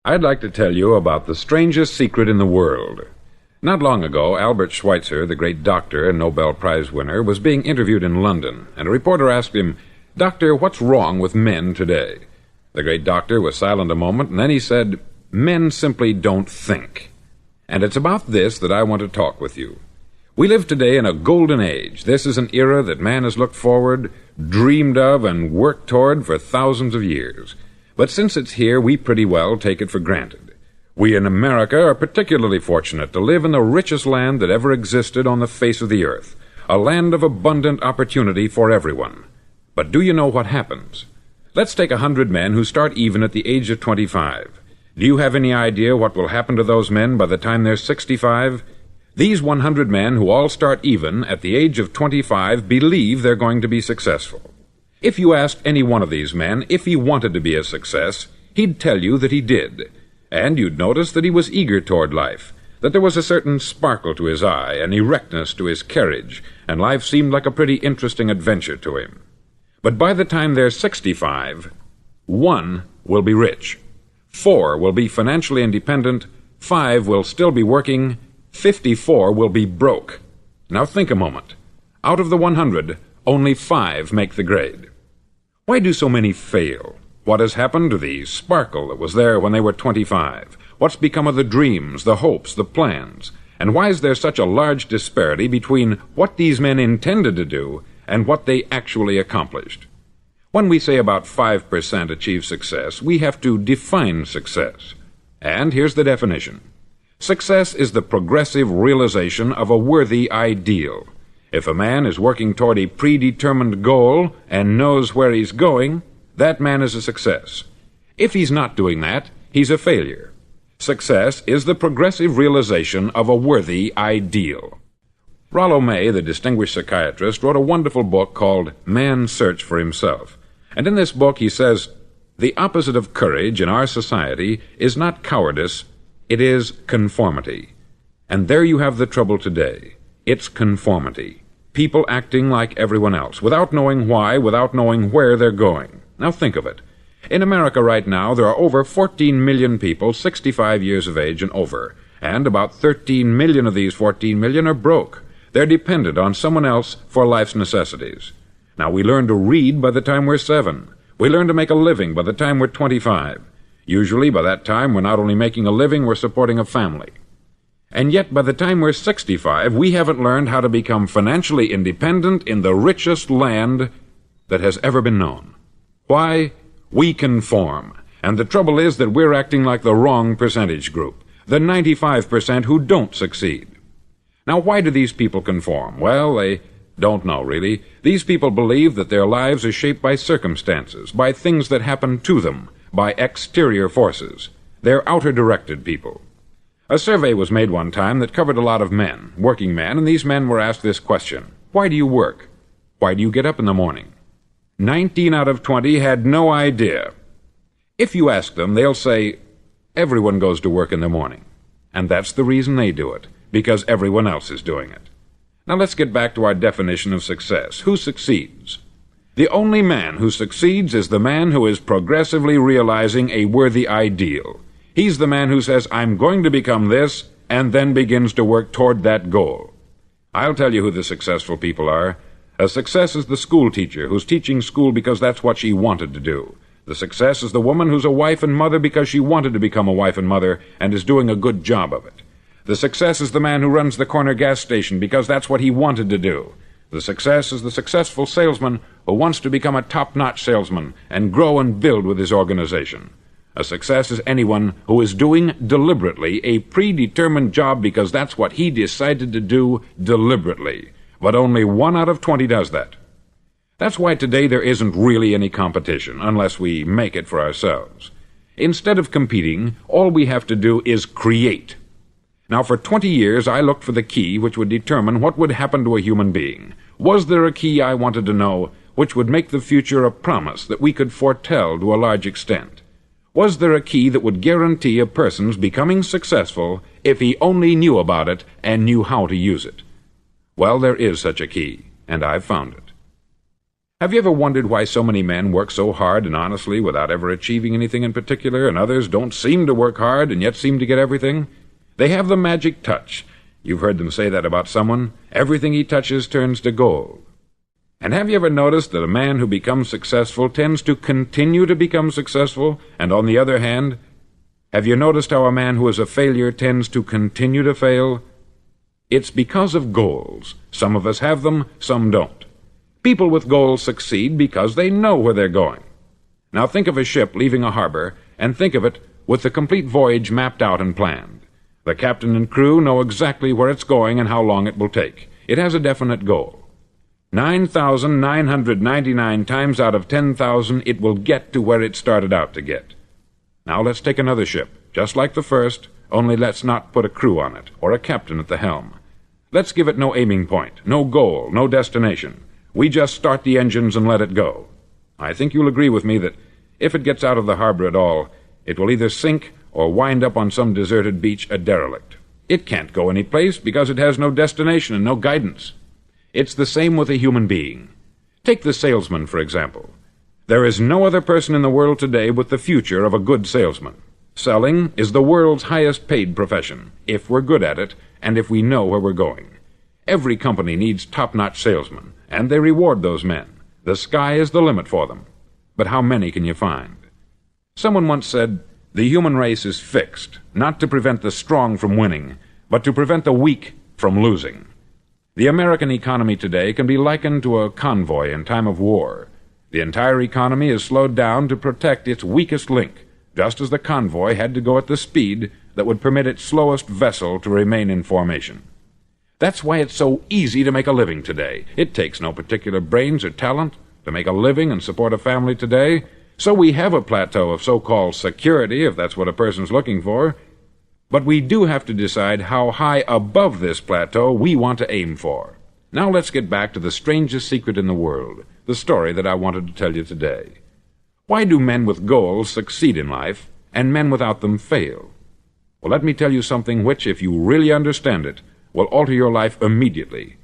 I'd like to tell you about the strangest secret in the world. Not long ago, Albert Schweitzer, the great doctor and Nobel Prize winner, was being interviewed in London, and a reporter asked him, "Doctor, what's wrong with men today?" The great doctor was silent a moment, and then he said, "Men simply don't think." And it's about this that I want to talk with you. We live today in a golden age. This is an era that man has looked forward, dreamed of, and worked toward for thousands of years. But since it's here, we pretty well take it for granted. We in America are particularly fortunate to live in the richest land that ever existed on the face of the earth, a land of abundant opportunity for everyone. But do you know what happens? Let's take 100 men who start even at the age of 25. Do you have any idea what will happen to those men by the time they're 65? These 100 men who all start even at the age of 25 believe they're going to be successful. If you asked any one of these men if he wanted to be a success, he'd tell you that he did. And you'd notice that he was eager toward life, that there was a certain sparkle to his eye, an erectness to his carriage, and life seemed like a pretty interesting adventure to him. But by the time they're 65, 1 will be rich, 4 will be financially independent, 5 will still be working, 54 will be broke. Now think a moment. Out of the 100, only 5 make the grade. Why do so many fail? What has happened to the sparkle that was there when they were 25? What's become of the dreams, the hopes, the plans? And why is there such a large disparity between what these men intended to do and what they actually accomplished? When we say about 5% achieve success, we have to define success. And here's the definition. Success is the progressive realization of a worthy ideal. If a man is working toward a predetermined goal and knows where he's going, that man is a success. If he's not doing that, he's a failure. Success is the progressive realization of a worthy ideal. Rollo May, the distinguished psychiatrist, wrote a wonderful book called Man's Search for Himself. And in this book he says, "The opposite of courage in our society is not cowardice, it is conformity." And there you have the trouble today. It's conformity. People acting like everyone else, without knowing why, without knowing where they're going. Now think of it. In America right now, there are over 14 million people 65 years of age and over, and about 13 million of these 14 million are broke. They're dependent on someone else for life's necessities. Now, we learn to read by the time we're 7. We learn to make a living by the time we're 25. Usually, by that time, we're not only making a living, we're supporting a family. And yet, by the time we're 65, we haven't learned how to become financially independent in the richest land that has ever been known. Why? We conform. And the trouble is that we're acting like the wrong percentage group, the 95% who don't succeed. Now, why do these people conform? Well, they don't know, really. These people believe that their lives are shaped by circumstances, by things that happen to them, by exterior forces. They're outer-directed people. A survey was made one time that covered a lot of men, working men, and these men were asked this question: why do you work? Why do you get up in the morning? 19 out of 20 had no idea. If you ask them, they'll say, everyone goes to work in the morning. And that's the reason they do it, because everyone else is doing it. Now let's get back to our definition of success. Who succeeds? The only man who succeeds is the man who is progressively realizing a worthy ideal. He's the man who says, I'm going to become this, and then begins to work toward that goal. I'll tell you who the successful people are. A success is the school teacher who's teaching school because that's what she wanted to do. The success is the woman who's a wife and mother because she wanted to become a wife and mother and is doing a good job of it. The success is the man who runs the corner gas station because that's what he wanted to do. The success is the successful salesman who wants to become a top-notch salesman and grow and build with his organization. A success is anyone who is doing deliberately a predetermined job because that's what he decided to do deliberately. But only 1 out of 20 does that. That's why today there isn't really any competition, unless we make it for ourselves. Instead of competing, all we have to do is create. Now, for 20 years, I looked for the key which would determine what would happen to a human being. Was there a key, I wanted to know, which would make the future a promise that we could foretell to a large extent? Was there a key that would guarantee a person's becoming successful if he only knew about it and knew how to use it? Well, there is such a key, and I've found it. Have you ever wondered why so many men work so hard and honestly without ever achieving anything in particular, and others don't seem to work hard and yet seem to get everything? They have the magic touch. You've heard them say that about someone. Everything he touches turns to gold. And have you ever noticed that a man who becomes successful tends to continue to become successful, and on the other hand, have you noticed how a man who is a failure tends to continue to fail? It's because of goals. Some of us have them, some don't. People with goals succeed because they know where they're going. Now think of a ship leaving a harbor, and think of it with the complete voyage mapped out and planned. The captain and crew know exactly where it's going and how long it will take. It has a definite goal. 9,999 times out of 10,000 it will get to where it started out to get. Now let's take another ship, just like the first, only let's not put a crew on it, or a captain at the helm. Let's give it no aiming point, no goal, no destination. We just start the engines and let it go. I think you'll agree with me that if it gets out of the harbor at all, it will either sink or wind up on some deserted beach a derelict. It can't go any place because it has no destination and no guidance. It's the same with a human being. Take the salesman, for example. There is no other person in the world today with the future of a good salesman. Selling is the world's highest paid profession, if we're good at it, and if we know where we're going. Every company needs top-notch salesmen, and they reward those men. The sky is the limit for them. But how many can you find? Someone once said, the human race is fixed, not to prevent the strong from winning, but to prevent the weak from losing. The American economy today can be likened to a convoy in time of war. The entire economy is slowed down to protect its weakest link, just as the convoy had to go at the speed that would permit its slowest vessel to remain in formation. That's why it's so easy to make a living today. It takes no particular brains or talent to make a living and support a family today, so we have a plateau of so-called security, if that's what a person's looking for. But we do have to decide how high above this plateau we want to aim for. Now let's get back to the strangest secret in the world, the story that I wanted to tell you today. Why do men with goals succeed in life, and men without them fail? Well, let me tell you something which, if you really understand it, will alter your life immediately.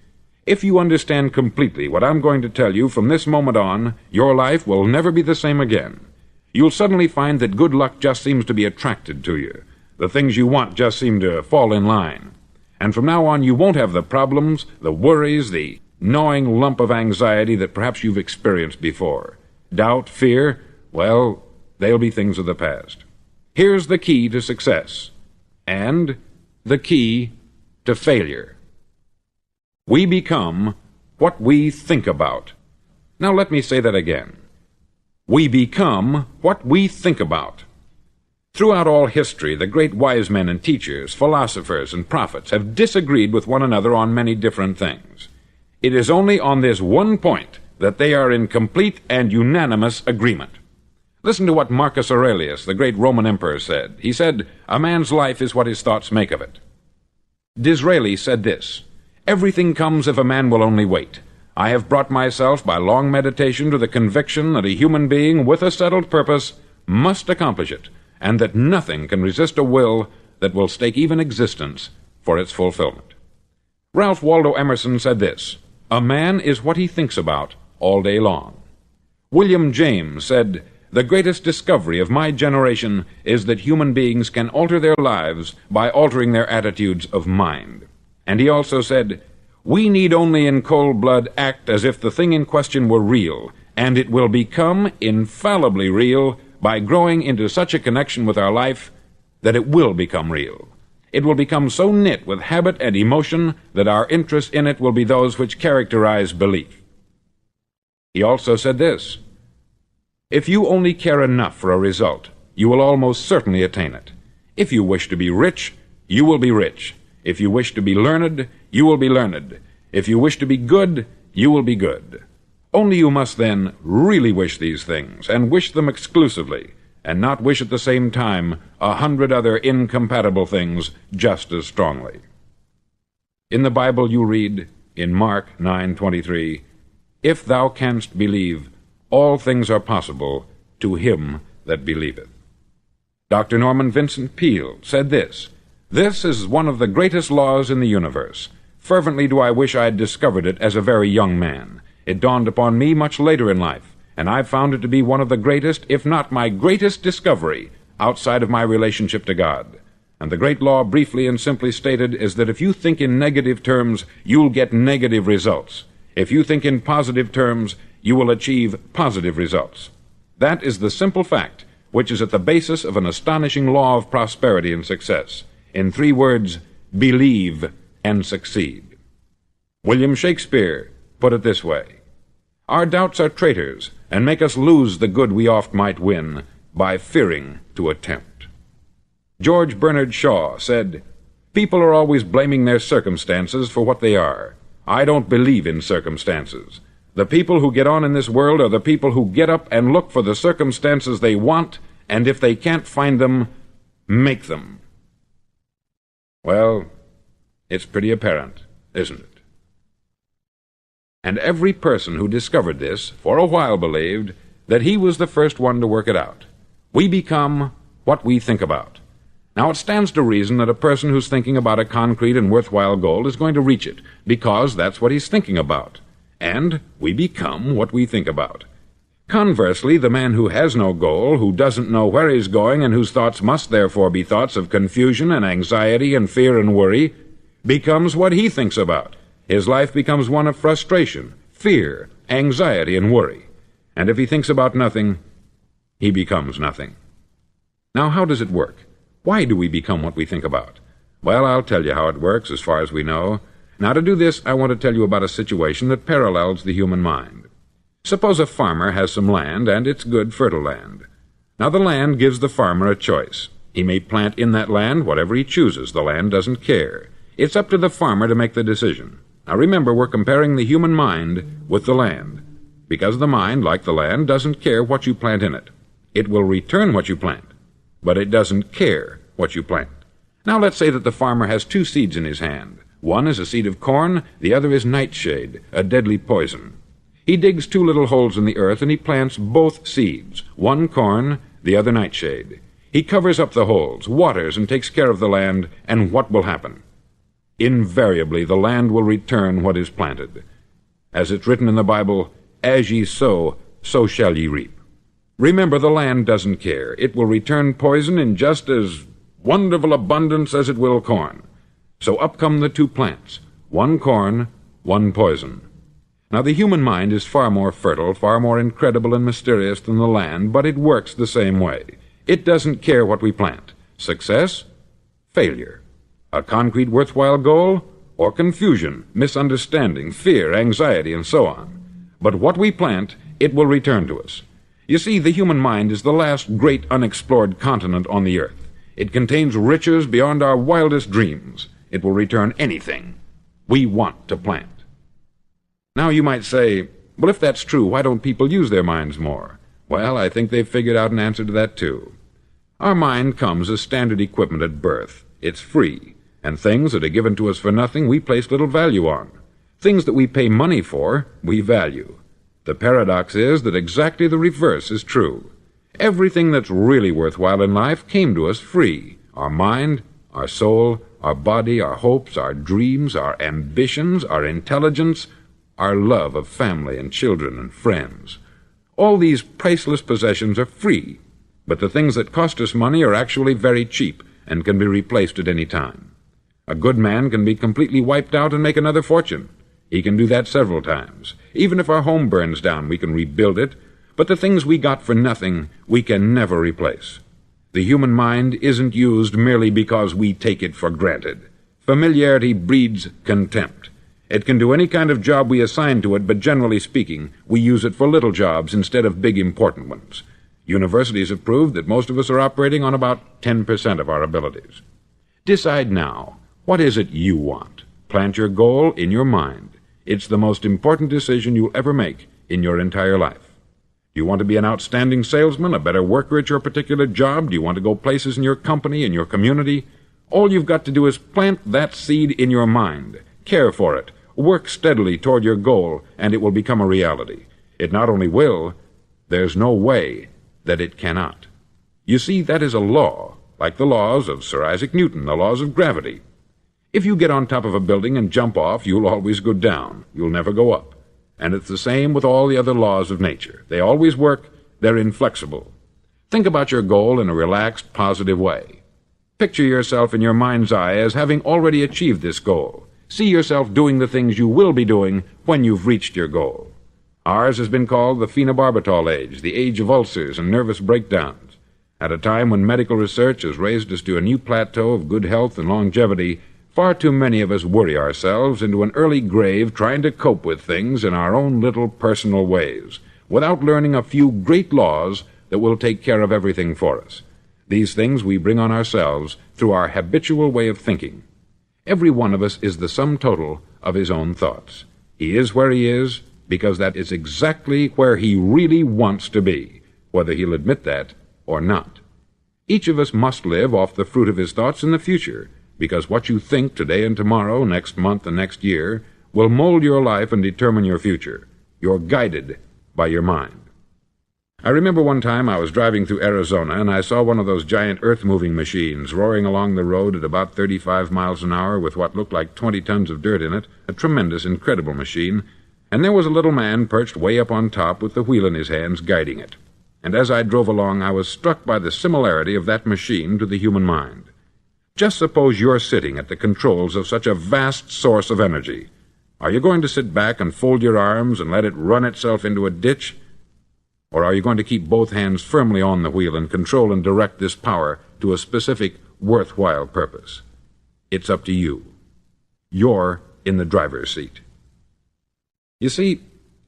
If you understand completely what I'm going to tell you from this moment on, your life will never be the same again. You'll suddenly find that good luck just seems to be attracted to you. The things you want just seem to fall in line. And from now on, you won't have the problems, the worries, the gnawing lump of anxiety that perhaps you've experienced before. Doubt, fear, well, they'll be things of the past. Here's the key to success, and the key to failure. We become what we think about. Now let me say that again. We become what we think about. Throughout all history, the great wise men and teachers, philosophers and prophets have disagreed with one another on many different things. It is only on this one point that they are in complete and unanimous agreement. Listen to what Marcus Aurelius, the great Roman emperor, said. He said, "A man's life is what his thoughts make of it." Disraeli said this, "Everything comes if a man will only wait. I have brought myself by long meditation to the conviction that a human being with a settled purpose must accomplish it, and that nothing can resist a will that will stake even existence for its fulfillment." Ralph Waldo Emerson said this, "A man is what he thinks about all day long." William James said, "The greatest discovery of my generation is that human beings can alter their lives by altering their attitudes of mind." And he also said, "We need only in cold blood act as if the thing in question were real, and it will become infallibly real by growing into such a connection with our life that it will become real. It will become so knit with habit and emotion that our interest in it will be those which characterize belief." He also said this, "If you only care enough for a result, you will almost certainly attain it. If you wish to be rich, you will be rich. If you wish to be learned, you will be learned. If you wish to be good, you will be good. Only you must then really wish these things, and wish them exclusively, and not wish at the same time 100 other incompatible things just as strongly." In the Bible you read, in Mark 9:23, "If thou canst believe, all things are possible to him that believeth." Dr. Norman Vincent Peale said this, "This is one of the greatest laws in the universe. Fervently do I wish I had discovered it as a very young man. It dawned upon me much later in life, and I've found it to be one of the greatest, if not my greatest discovery, outside of my relationship to God. And the great law, briefly and simply stated, is that if you think in negative terms, you'll get negative results. If you think in positive terms, you will achieve positive results. That is the simple fact which is at the basis of an astonishing law of prosperity and success. In 3 words, believe and succeed. William Shakespeare put it this way: "Our doubts are traitors, and make us lose the good we oft might win, by fearing to attempt." George Bernard Shaw said, "People are always blaming their circumstances for what they are. I don't believe in circumstances. The people who get on in this world are the people who get up and look for the circumstances they want, and if they can't find them, make them." Well, it's pretty apparent, isn't it? And every person who discovered this for a while believed that he was the first one to work it out. We become what we think about. Now, it stands to reason that a person who's thinking about a concrete and worthwhile goal is going to reach it, because that's what he's thinking about. And we become what we think about. Conversely, the man who has no goal, who doesn't know where he's going, and whose thoughts must therefore be thoughts of confusion and anxiety and fear and worry, becomes what he thinks about. His life becomes one of frustration, fear, anxiety, and worry. And if he thinks about nothing, he becomes nothing. Now, how does it work? Why do we become what we think about? Well, I'll tell you how it works as far as we know. Now, to do this, I want to tell you about a situation that parallels the human mind. Suppose a farmer has some land, and it's good, fertile land. Now, the land gives the farmer a choice. He may plant in that land whatever he chooses. The land doesn't care. It's up to the farmer to make the decision. Now, remember, we're comparing the human mind with the land, because the mind, like the land, doesn't care what you plant in it. It will return what you plant, but it doesn't care what you plant. Now, let's say that the farmer has 2 seeds in his hand. One is a seed of corn, the other is nightshade, a deadly poison. He digs 2 little holes in the earth, and he plants both seeds, one corn, the other nightshade. He covers up the holes, waters, and takes care of the land, and what will happen? Invariably, the land will return what is planted. As it's written in the Bible, "As ye sow, so shall ye reap." Remember, the land doesn't care. It will return poison in just as wonderful abundance as it will corn. So up come the 2 plants, one corn, one poison. Now, the human mind is far more fertile, far more incredible and mysterious than the land, but it works the same way. It doesn't care what we plant. Success, failure. A concrete worthwhile goal, or confusion, misunderstanding, fear, anxiety, and so on. But what we plant, it will return to us. You see, the human mind is the last great unexplored continent on the earth. It contains riches beyond our wildest dreams. It will return anything we want to plant. Now, you might say, well, if that's true, why don't people use their minds more? Well, I think they've figured out an answer to that, too. Our mind comes as standard equipment at birth. It's free, and things that are given to us for nothing we place little value on. Things that we pay money for, we value. The paradox is that exactly the reverse is true. Everything that's really worthwhile in life came to us free. Our mind, our soul, our body, our hopes, our dreams, our ambitions, our intelligence, our love of family and children and friends. All these priceless possessions are free, but the things that cost us money are actually very cheap and can be replaced at any time. A good man can be completely wiped out and make another fortune. He can do that several times. Even if our home burns down, we can rebuild it, but the things we got for nothing, we can never replace. The human mind isn't used merely because we take it for granted. Familiarity breeds contempt. It can do any kind of job we assign to it, but generally speaking, we use it for little jobs instead of big important ones. Universities have proved that most of us are operating on about 10% of our abilities. Decide now, what is it you want? Plant your goal in your mind. It's the most important decision you'll ever make in your entire life. Do you want to be an outstanding salesman, a better worker at your particular job? Do you want to go places in your company, in your community? All you've got to do is plant that seed in your mind. Care for it. Work steadily toward your goal, and it will become a reality. It not only will, there's no way that it cannot. You see, that is a law, like the laws of Sir Isaac Newton, the laws of gravity. If you get on top of a building and jump off, you'll always go down. You'll never go up. And it's the same with all the other laws of nature. They always work. They're inflexible. Think about your goal in a relaxed, positive way. Picture yourself in your mind's eye as having already achieved this goal. See yourself doing the things you will be doing when you've reached your goal. Ours has been called the phenobarbital age, the age of ulcers and nervous breakdowns. At a time when medical research has raised us to a new plateau of good health and longevity, far too many of us worry ourselves into an early grave trying to cope with things in our own little personal ways, without learning a few great laws that will take care of everything for us. These things we bring on ourselves through our habitual way of thinking. Every one of us is the sum total of his own thoughts. He is where he is because that is exactly where he really wants to be, whether he'll admit that or not. Each of us must live off the fruit of his thoughts in the future, because what you think today and tomorrow, next month and next year, will mold your life and determine your future. You're guided by your mind. I remember one time I was driving through Arizona, and I saw one of those giant earth-moving machines roaring along the road at about 35 miles an hour with what looked like 20 tons of dirt in it, a tremendous, incredible machine, and there was a little man perched way up on top with the wheel in his hands guiding it. And as I drove along, I was struck by the similarity of that machine to the human mind. Just suppose you're sitting at the controls of such a vast source of energy. Are you going to sit back and fold your arms and let it run itself into a ditch? Or are you going to keep both hands firmly on the wheel and control and direct this power to a specific, worthwhile purpose? It's up to you. You're in the driver's seat. You see,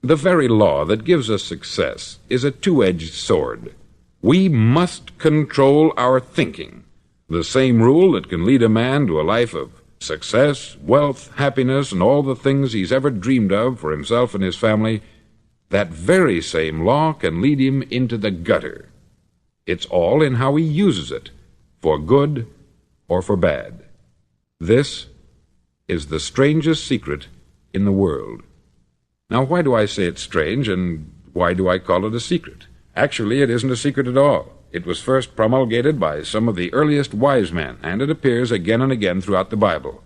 the very law that gives us success is a two-edged sword. We must control our thinking. The same rule that can lead a man to a life of success, wealth, happiness, and all the things he's ever dreamed of for himself and his family, that very same law can lead him into the gutter. It's all in how he uses it, for good or for bad. This is the strangest secret in the world. Now, why do I say it's strange, and why do I call it a secret? Actually, it isn't a secret at all. It was first promulgated by some of the earliest wise men, and it appears again and again throughout the Bible.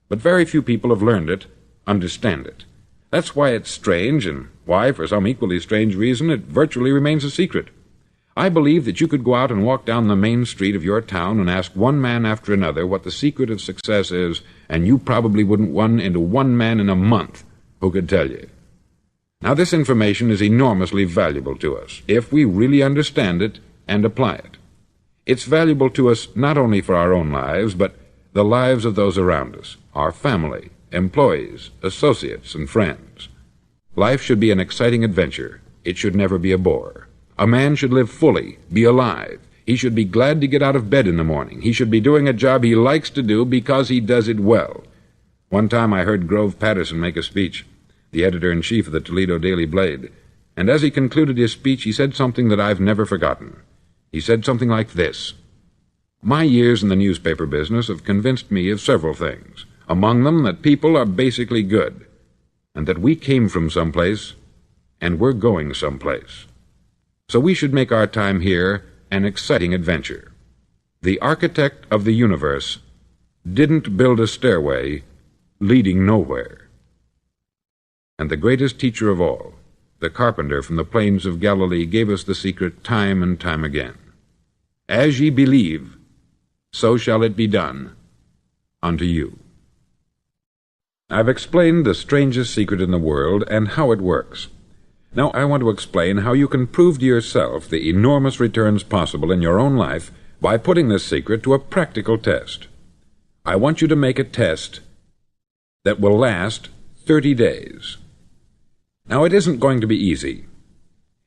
But very few people have learned it, understand it. That's why it's strange, and why, for some equally strange reason, it virtually remains a secret. I believe that you could go out and walk down the main street of your town and ask one man after another what the secret of success is, and you probably wouldn't run into one man in a month who could tell you. Now, this information is enormously valuable to us, if we really understand it and apply it. It's valuable to us not only for our own lives, but the lives of those around us, our family, employees, associates, and friends. Life should be an exciting adventure. It should never be a bore. A man should live fully, be alive. He should be glad to get out of bed in the morning. He should be doing a job he likes to do because he does it well. One time I heard Grove Patterson make a speech, the editor-in-chief of the Toledo Daily Blade, and as he concluded his speech, he said something that I've never forgotten. He said something like this: "My years in the newspaper business have convinced me of several things, among them that people are basically good, and that we came from someplace, and we're going someplace. So we should make our time here an exciting adventure. The architect of the universe didn't build a stairway leading nowhere." And the greatest teacher of all, the carpenter from the plains of Galilee, gave us the secret time and time again. "As ye believe, so shall it be done unto you." I've explained the strangest secret in the world and how it works. Now I want to explain how you can prove to yourself the enormous returns possible in your own life by putting this secret to a practical test. I want you to make a test that will last 30 days. Now, it isn't going to be easy.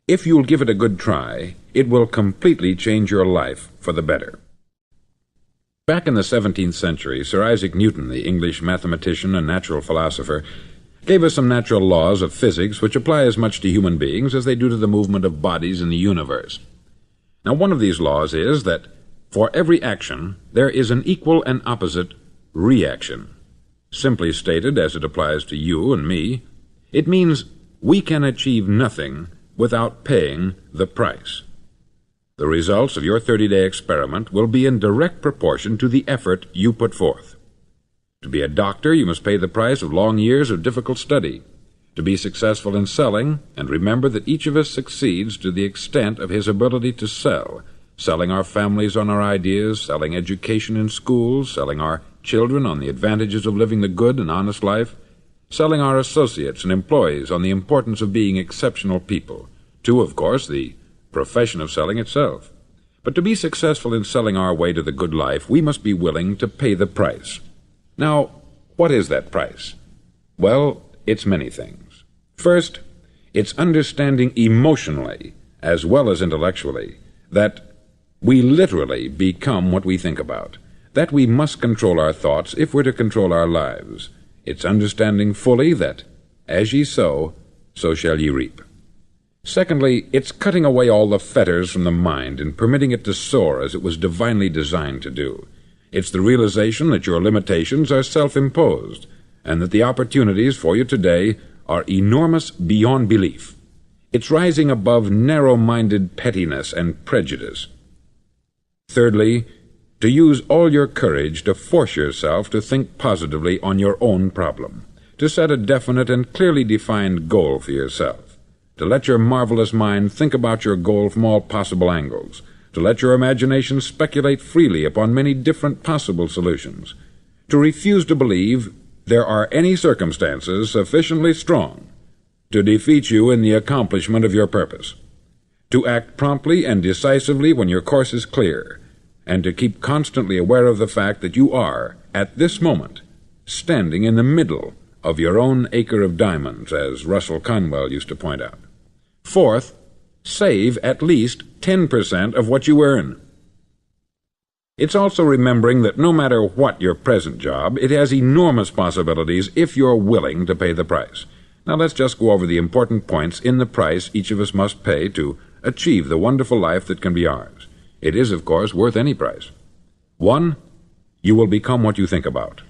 If you'll give it a good try, it will completely change your life for the better. Back in the 17th century, Sir Isaac Newton, the English mathematician and natural philosopher, gave us some natural laws of physics which apply as much to human beings as they do to the movement of bodies in the universe. Now, one of these laws is that for every action there is an equal and opposite reaction. Simply stated, as it applies to you and me, it means we can achieve nothing without paying the price. The results of your 30-day experiment will be in direct proportion to the effort you put forth. To be a doctor, you must pay the price of long years of difficult study. to be successful in selling, and remember that each of us succeeds to the extent of his ability to sell, selling our families on our ideas, selling education in schools, selling our children on the advantages of living the good and honest life, selling our associates and employees on the importance of being exceptional people, to, of course, the profession of selling itself. But to be successful in selling our way to the good life, we must be willing to pay the price. Now, what is that price? Well, it's many things. First, it's understanding emotionally, as well as intellectually, that we literally become what we think about, that we must control our thoughts if we're to control our lives. It's understanding fully that, as ye sow, so shall ye reap. Secondly, it's cutting away all the fetters from the mind and permitting it to soar as it was divinely designed to do. It's the realization that your limitations are self-imposed, and that the opportunities for you today are enormous beyond belief. It's rising above narrow-minded pettiness and prejudice. Thirdly, to use all your courage to force yourself to think positively on your own problem, to set a definite and clearly defined goal for yourself, to let your marvelous mind think about your goal from all possible angles, to let your imagination speculate freely upon many different possible solutions, to refuse to believe there are any circumstances sufficiently strong to defeat you in the accomplishment of your purpose, to act promptly and decisively when your course is clear, and to keep constantly aware of the fact that you are, at this moment, standing in the middle of your own acre of diamonds, as Russell Conwell used to point out. Fourth, save at least 10% of what you earn. It's also remembering that no matter what your present job, it has enormous possibilities if you're willing to pay the price. Now let's just go over the important points in the price each of us must pay to achieve the wonderful life that can be ours. It is, of course, worth any price. 1. You will become what you think about.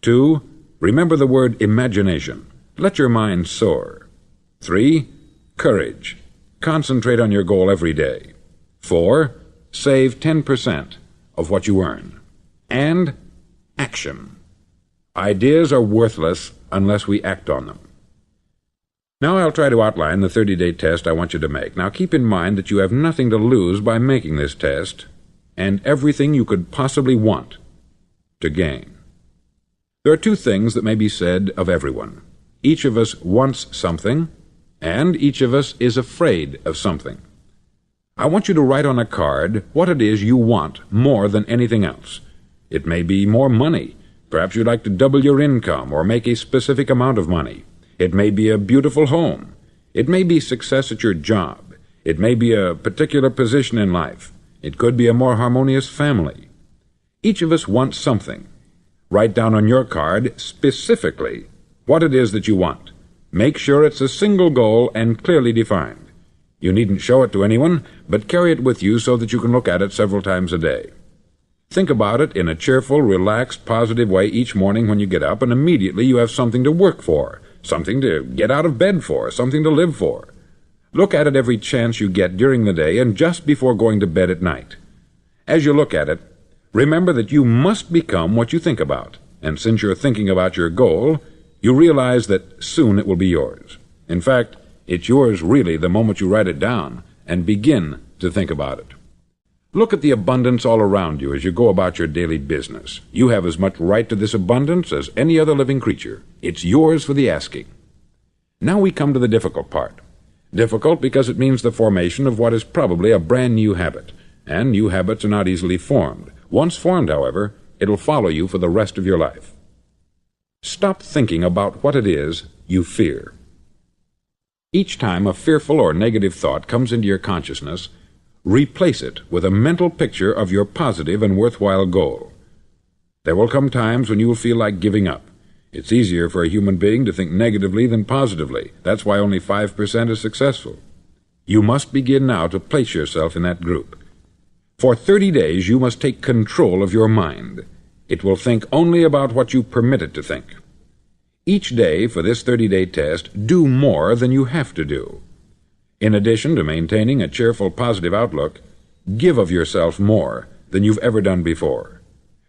2. Remember the word imagination. Let your mind soar. 3. Courage. Concentrate on your goal every day. 4. Save 10% of what you earn. And action. Ideas are worthless unless we act on them. Now I'll try to outline the 30-day test I want you to make. Now keep in mind that you have nothing to lose by making this test, and everything you could possibly want to gain. There are two things that may be said of everyone. Each of us wants something, and each of us is afraid of something. I want you to write on a card what it is you want more than anything else. It may be more money. Perhaps you'd like to double your income or make a specific amount of money. It may be a beautiful home. It may be success at your job. It may be a particular position in life. It could be a more harmonious family. Each of us wants something. Write down on your card specifically what it is that you want. Make sure it's a single goal and clearly defined. You needn't show it to anyone, but carry it with you so that you can look at it several times a day. Think about it in a cheerful, relaxed, positive way each morning when you get up, and immediately you have something to work for, something to get out of bed for, something to live for. Look at it every chance you get during the day and just before going to bed at night. As you look at it, remember that you must become what you think about, and since you're thinking about your goal, you realize that soon it will be yours. In fact, it's yours really the moment you write it down and begin to think about it. Look at the abundance all around you as you go about your daily business. You have as much right to this abundance as any other living creature. It's yours for the asking. Now we come to the difficult part. Difficult because it means the formation of what is probably a brand new habit, and new habits are not easily formed. Once formed, however, it'll follow you for the rest of your life. Stop thinking about what it is you fear. Each time a fearful or negative thought comes into your consciousness, replace it with a mental picture of your positive and worthwhile goal. There will come times when you will feel like giving up. It's easier for a human being to think negatively than positively. That's why only 5% is successful. You must begin now to place yourself in that group. For 30 days you must take control of your mind. It will think only about what you permit it to think. Each day for this 30-day test, do more than you have to do. In addition to maintaining a cheerful, positive outlook, give of yourself more than you've ever done before.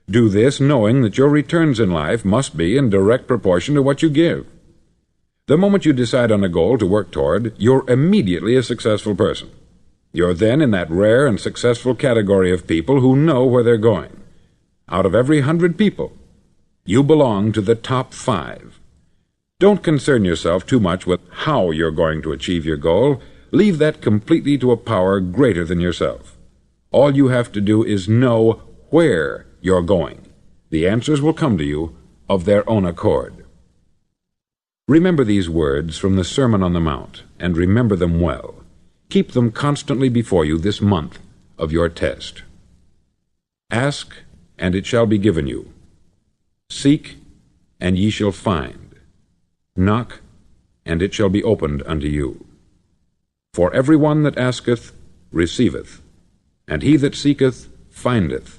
Do this knowing that your returns in life must be in direct proportion to what you give. The moment you decide on a goal to work toward, you're immediately a successful person. You're then in that rare and successful category of people who know where they're going. Out of every 100 people, you belong to the top 5. Don't concern yourself too much with how you're going to achieve your goal. Leave that completely to a power greater than yourself. All you have to do is know where you're going. The answers will come to you of their own accord. Remember these words from the Sermon on the Mount, and remember them well. Keep them constantly before you this month of your test. Ask, and it shall be given you. Seek, and ye shall find. Knock, and it shall be opened unto you. For every one that asketh receiveth, and he that seeketh findeth,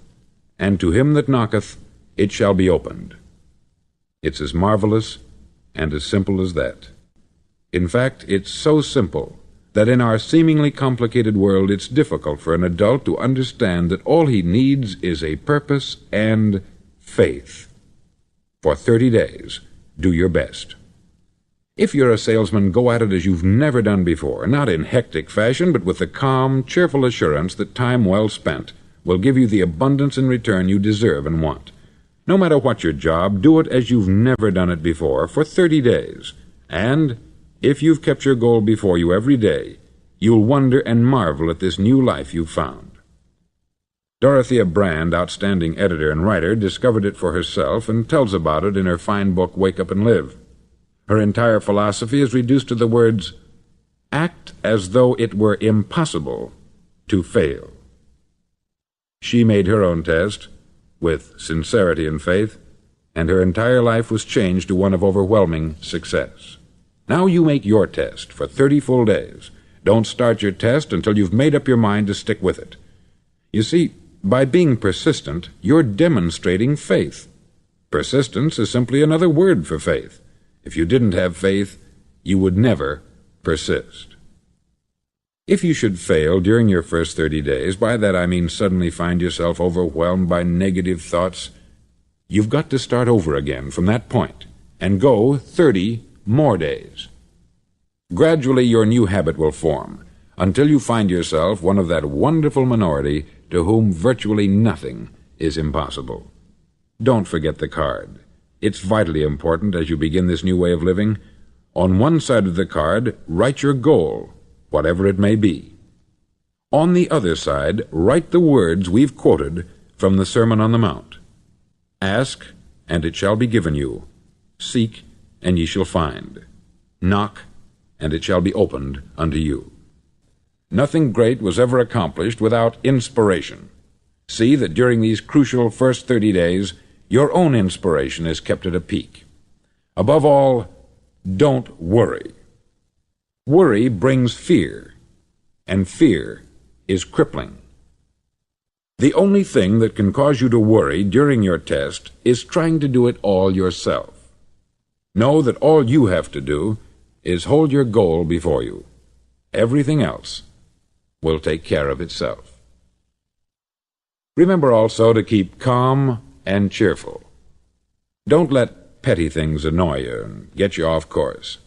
and to him that knocketh it shall be opened. It's as marvelous and as simple as that. In fact, it's so simple that in our seemingly complicated world it's difficult for an adult to understand that all he needs is a purpose and faith. For 30 days, do your best. If you're a salesman, go at it as you've never done before, not in hectic fashion, but with the calm, cheerful assurance that time well spent will give you the abundance in return you deserve and want. No matter what your job, do it as you've never done it before for 30 days. And if you've kept your goal before you every day, you'll wonder and marvel at this new life you've found. Dorothea Brand, outstanding editor and writer, discovered it for herself and tells about it in her fine book, Wake Up and Live. Her entire philosophy is reduced to the words, act as though it were impossible to fail. She made her own test with sincerity and faith, and her entire life was changed to one of overwhelming success. Now you make your test for 30 full days. Don't start your test until you've made up your mind to stick with it. You see, by being persistent, you're demonstrating faith. Persistence is simply another word for faith. If you didn't have faith, you would never persist. If you should fail during your first 30 days, by that I mean suddenly find yourself overwhelmed by negative thoughts, you've got to start over again from that point and go 30 more days. Gradually your new habit will form until you find yourself one of that wonderful minority to whom virtually nothing is impossible. Don't forget the card. It's vitally important as you begin this new way of living. On one side of the card, write your goal, whatever it may be. On the other side, write the words we've quoted from the Sermon on the Mount. Ask, and it shall be given you. Seek, and ye shall find. Knock, and it shall be opened unto you. Nothing great was ever accomplished without inspiration. See that during these crucial first 30 days, your own inspiration is kept at a peak. Above all, don't worry. Worry brings fear, and fear is crippling. The only thing that can cause you to worry during your test is trying to do it all yourself. Know that all you have to do is hold your goal before you. Everything else will take care of itself. Remember also to keep calm and cheerful. Don't let petty things annoy you and get you off course.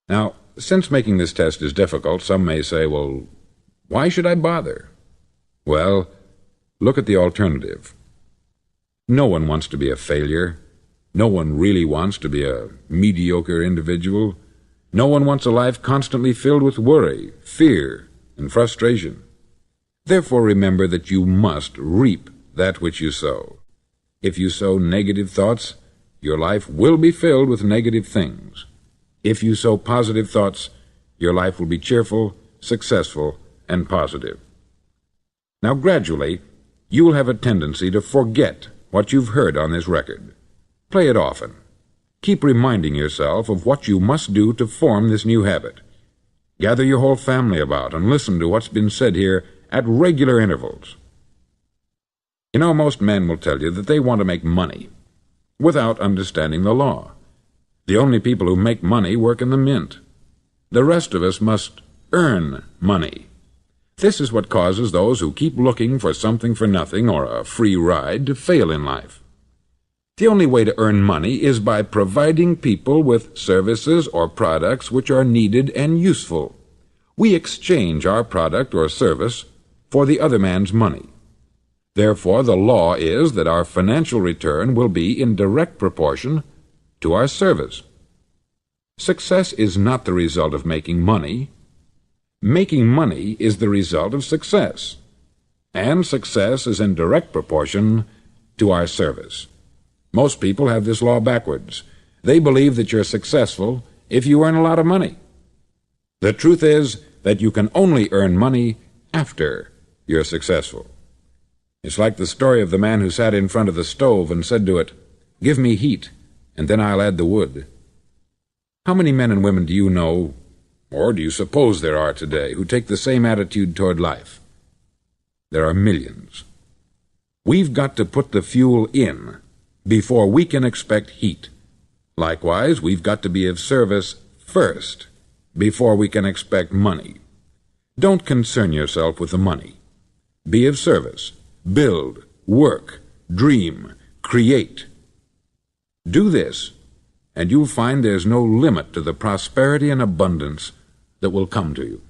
Now, since making this test is difficult, some may say, well, why should I bother? Well, look at the alternative. No one wants to be a failure. No one really wants to be a mediocre individual. No one wants a life constantly filled with worry, fear, and frustration. Therefore, remember that you must reap that which you sow. If you sow negative thoughts, your life will be filled with negative things. If you sow positive thoughts, your life will be cheerful, successful, and positive. Now, gradually, you will have a tendency to forget what you've heard on this record. Play it often. Keep reminding yourself of what you must do to form this new habit. Gather your whole family about and listen to what's been said here at regular intervals. You know, most men will tell you that they want to make money without understanding the law. The only people who make money work in the mint. The rest of us must earn money. This is what causes those who keep looking for something for nothing or a free ride to fail in life. The only way to earn money is by providing people with services or products which are needed and useful. We exchange our product or service for the other man's money. Therefore, the law is that our financial return will be in direct proportion to our service. Success is not the result of making money. Making money is the result of success, and success is in direct proportion to our service. Most people have this law backwards. They believe that you're successful if you earn a lot of money. The truth is that you can only earn money after you're successful. It's like the story of the man who sat in front of the stove and said to it, "Give me heat, and then I'll add the wood." How many men and women do you know, or do you suppose there are today, who take the same attitude toward life? There are millions. We've got to put the fuel in before we can expect heat. Likewise, we've got to be of service first before we can expect money. Don't concern yourself with the money. Be of service. Build, work, dream, create. Do this, and you'll find there's no limit to the prosperity and abundance that will come to you.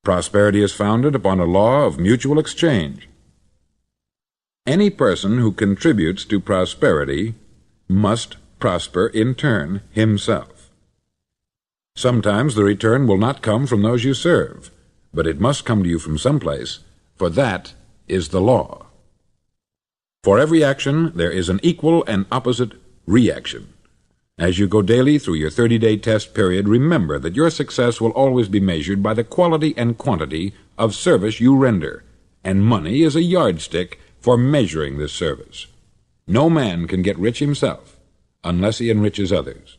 Prosperity is founded upon a law of mutual exchange. Any person who contributes to prosperity must prosper in turn himself. Sometimes the return will not come from those you serve, but it must come to you from someplace, for that is the law. For every action there is an equal and opposite reaction. As you go daily through your 30-day test period, remember that your success will always be measured by the quality and quantity of service you render, and money is a yardstick for measuring this service. No man can get rich himself unless he enriches others.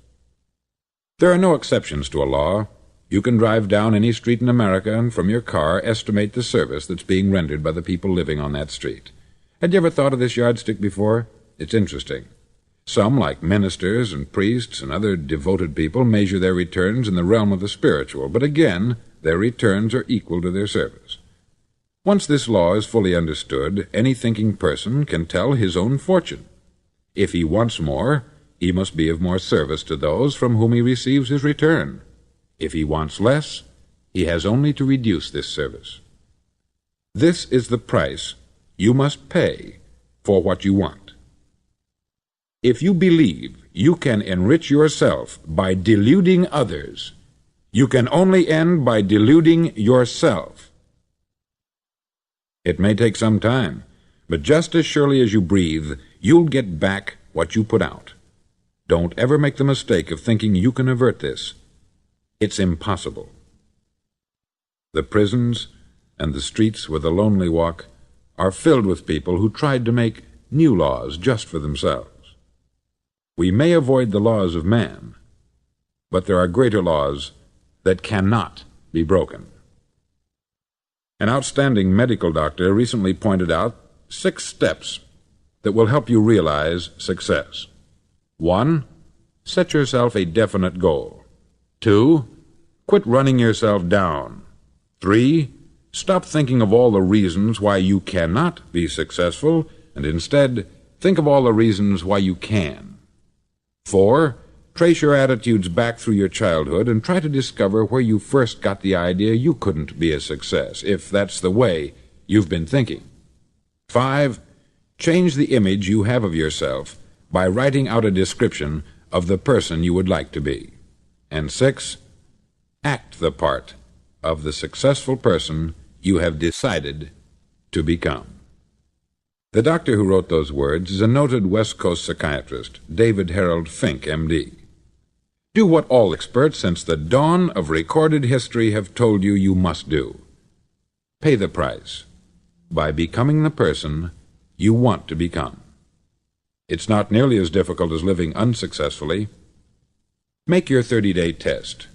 There are no exceptions to a law. You can drive down any street in America and from your car estimate the service that's being rendered by the people living on that street. Had you ever thought of this yardstick before? It's interesting. Some, like ministers and priests and other devoted people, measure their returns in the realm of the spiritual, but again, their returns are equal to their service. Once this law is fully understood, any thinking person can tell his own fortune. If he wants more, he must be of more service to those from whom he receives his return. If he wants less, he has only to reduce this service. This is the price you must pay for what you want. If you believe you can enrich yourself by deluding others, you can only end by deluding yourself. It may take some time, but just as surely as you breathe, you'll get back what you put out. Don't ever make the mistake of thinking you can avert this. It's impossible. The prisons and the streets where the lonely walk are filled with people who tried to make new laws just for themselves. We may avoid the laws of man, but there are greater laws that cannot be broken. An outstanding medical doctor recently pointed out 6 steps that will help you realize success. 1. Set yourself a definite goal. 2. Quit running yourself down. 3. Stop thinking of all the reasons why you cannot be successful, and instead think of all the reasons why you can. 4. Trace your attitudes back through your childhood and try to discover where you first got the idea you couldn't be a success, if that's the way you've been thinking. 5. Change the image you have of yourself by writing out a description of the person you would like to be. And 6. Act the part of the successful person you have decided to become. The doctor who wrote those words is a noted West Coast psychiatrist, David Harold Fink, M.D. Do what all experts since the dawn of recorded history have told you you must do. Pay the price by becoming the person you want to become. It's not nearly as difficult as living unsuccessfully. Make your 30-day test.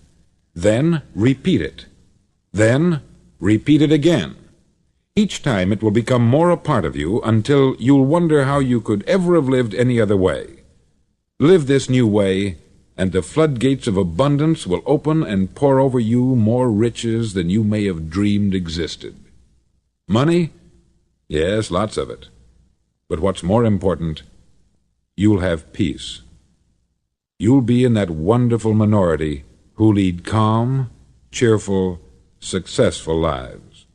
Then repeat it. Then repeat it again. Each time it will become more a part of you until you'll wonder how you could ever have lived any other way. Live this new way, and the floodgates of abundance will open and pour over you more riches than you may have dreamed existed. Money? Yes, lots of it. But what's more important, you'll have peace. You'll be in that wonderful minority who lead calm, cheerful, successful lives.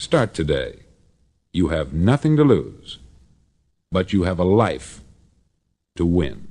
Start today. You have nothing to lose, but you have a life to win.